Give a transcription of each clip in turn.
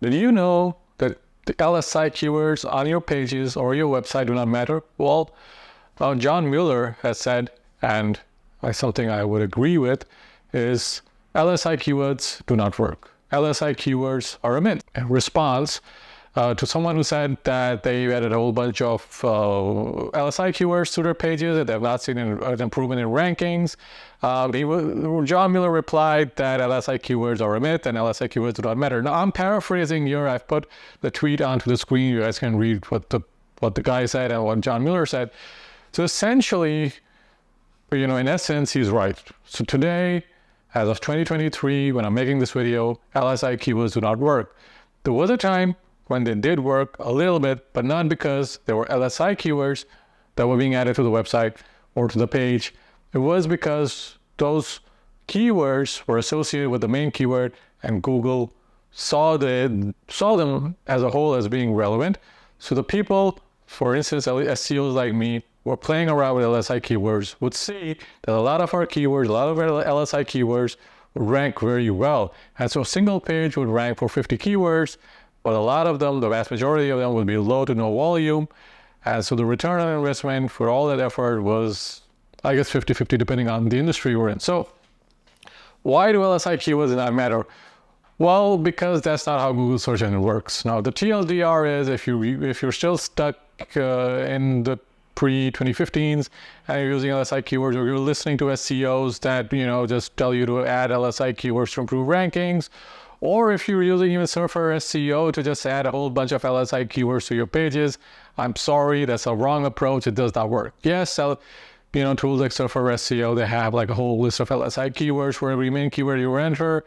Did you know that the LSI keywords on your pages or your website do not matter? Well, John Muller has said, and something I would agree with, is LSI keywords do not work. LSI keywords are a myth. In response to someone who said that they added a whole bunch of LSI keywords to their pages, that they've not seen an improvement in rankings, John Muller replied that LSI keywords are a myth and LSI keywords do not matter. Now, I'm paraphrasing here. I've put the tweet onto the screen. You guys can read what the guy said and what John Muller said. So essentially, in essence, he's right. So today, as of 2023, when I'm making this video, LSI keywords do not work. There was a time when they did work a little bit, but not because there were LSI keywords that were being added to the website or to the page. It was because those keywords were associated with the main keyword, and Google saw them as a whole as being relevant. So the people, for instance, SEOs like me, were playing around with LSI keywords, would see that a lot of our keywords, a lot of our LSI keywords would rank very well. And so a single page would rank for 50 keywords, but a lot of them, the vast majority of them, would be low to no volume. And so the return on investment for all that effort was, I guess, 50-50, depending on the industry we're in. So why do LSI keywords not matter? Well, because that's not how Google search engine works. Now, the TLDR is if you're still stuck in the pre-2015s and you're using LSI keywords, or you're listening to SEOs that just tell you to add LSI keywords to improve rankings, or if you're using even Surfer SEO to just add a whole bunch of LSI keywords to your pages, I'm sorry, that's a wrong approach. It does not work. Yes, tools like Surfer SEO, they have like a whole list of LSI keywords for every main keyword you enter.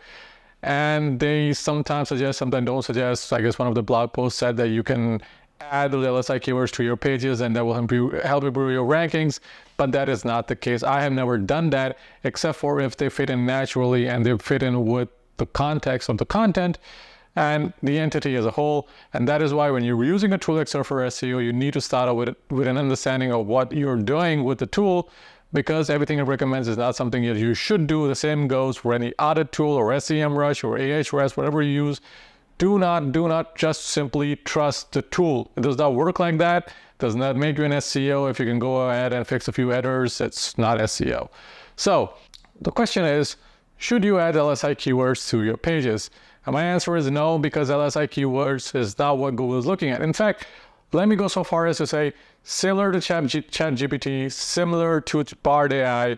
And they sometimes suggest, sometimes don't suggest. I guess one of the blog posts said that you can add the LSI keywords to your pages and that will help improve your rankings. But that is not the case. I have never done that, except for if they fit in naturally and they fit in with the context of the content and the entity as a whole. And that is why when you're using a tool like Surfer SEO, you need to start out with an understanding of what you're doing with the tool, because everything it recommends is not something that you should do. The same goes for any audit tool or SEMrush or Ahrefs, whatever you use. Do not just simply trust the tool. It does not work like that. It does not make you an SEO. If you can go ahead and fix a few headers, it's not SEO. So the question is, should you add LSI keywords to your pages? And my answer is no, because LSI keywords is not what Google is looking at. In fact, let me go so far as to say, similar to ChatGPT, similar to Bard AI,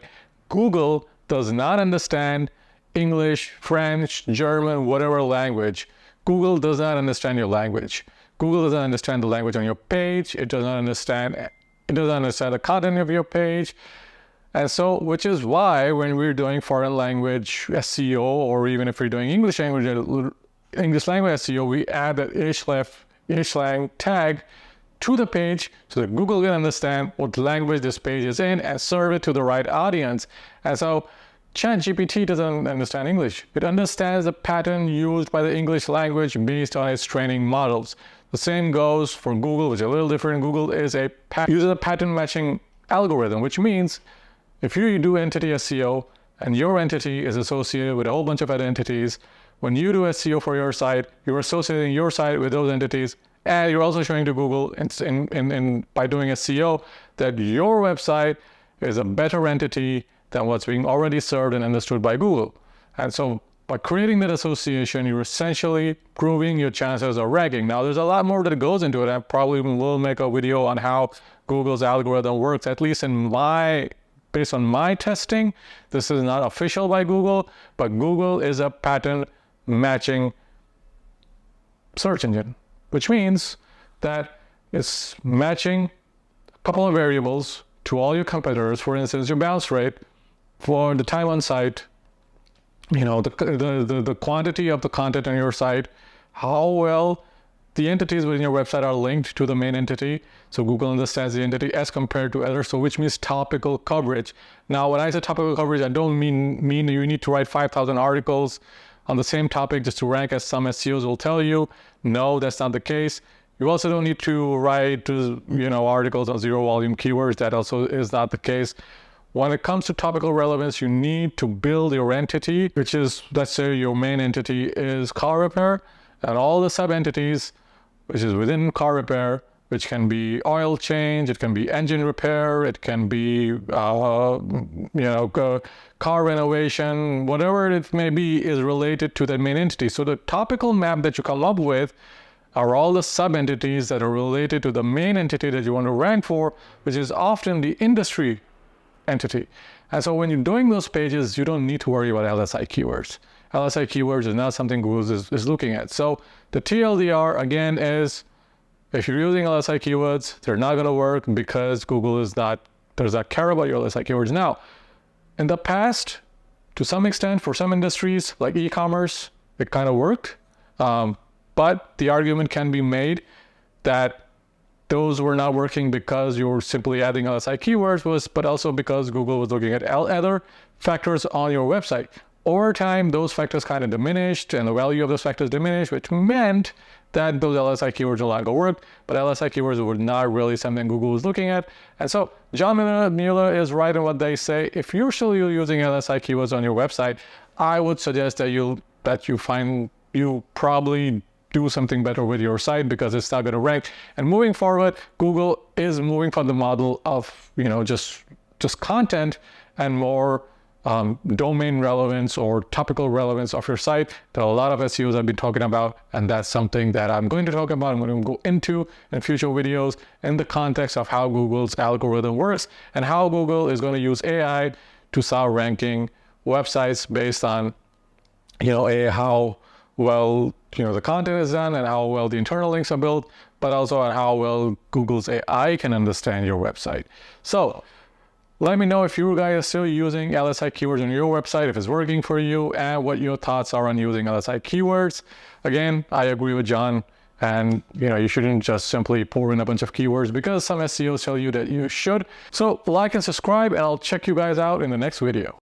Google does not understand English, French, German, whatever language. Google does not understand your language. Google doesn't understand the language on your page. It does not understand the content of your page. And so, which is why when we're doing foreign language SEO, or even if we're doing English language SEO, we add that English tag to the page so that Google can understand what language this page is in and serve it to the right audience. And so ChatGPT doesn't understand English. It understands the pattern used by the English language based on its training models. The same goes for Google, which is a little different. Google uses a pattern matching algorithm, which means if you do entity SEO and your entity is associated with a whole bunch of other entities, when you do SEO for your site, you're associating your site with those entities, and you're also showing to Google by doing SEO that your website is a better entity than what's being already served and understood by Google. And so by creating that association, you're essentially proving your chances of ranking. Now, there's a lot more that goes into it. I probably will make a video on how Google's algorithm works, at least based on my testing. This is not official by Google, but Google is a pattern matching search engine, which means that it's matching a couple of variables to all your competitors. For instance, your bounce rate for the time on site, the quantity of the content on your site, how well the entities within your website are linked to the main entity. So Google understands the entity as compared to others, so which means topical coverage. Now, when I say topical coverage, I don't mean you need to write 5,000 articles on the same topic just to rank, as some SEOs will tell you. No, that's not the case. You also don't need to write articles on zero volume keywords. That also is not the case. When it comes to topical relevance, you need to build your entity, which is, let's say your main entity is car repair, and all the sub-entities, which is within car repair, which can be oil change, it can be engine repair, it can be car renovation, whatever it may be is related to the main entity. So the topical map that you come up with are all the sub-entities that are related to the main entity that you want to rank for, which is often the industry entity. And so when you're doing those pages, you don't need to worry about LSI keywords. LSI keywords is not something Google is looking at. So the TLDR, again, is if you're using LSI keywords, they're not going to work because Google does not care about your LSI keywords. Now, in the past, to some extent, for some industries like e-commerce, it kind of worked. But the argument can be made that those were not working because you were simply adding LSI keywords, but also because Google was looking at other factors on your website. Over time, those factors kind of diminished and the value of those factors diminished, which meant that those LSI keywords no longer worked, but LSI keywords were not really something Google was looking at. And so John Muller is right in what they say. If you're still using LSI keywords on your website, I would suggest that you probably do something better with your site because it's not going to rank. And moving forward, Google is moving from the model of just content and more domain relevance or topical relevance of your site that a lot of SEOs have been talking about, and that's something that I'm going to talk about. I'm going to go into in future videos in the context of how Google's algorithm works and how Google is going to use AI to start ranking websites based on how well the content is done and how well the internal links are built, but also on how well Google's AI can understand your website. So let me know if you guys are still using LSI keywords on your website, if it's working for you, and what your thoughts are on using LSI keywords. Again, I agree with John, and you shouldn't just simply pour in a bunch of keywords because some SEOs tell you that you should. So like and subscribe, and I'll check you guys out in the next video.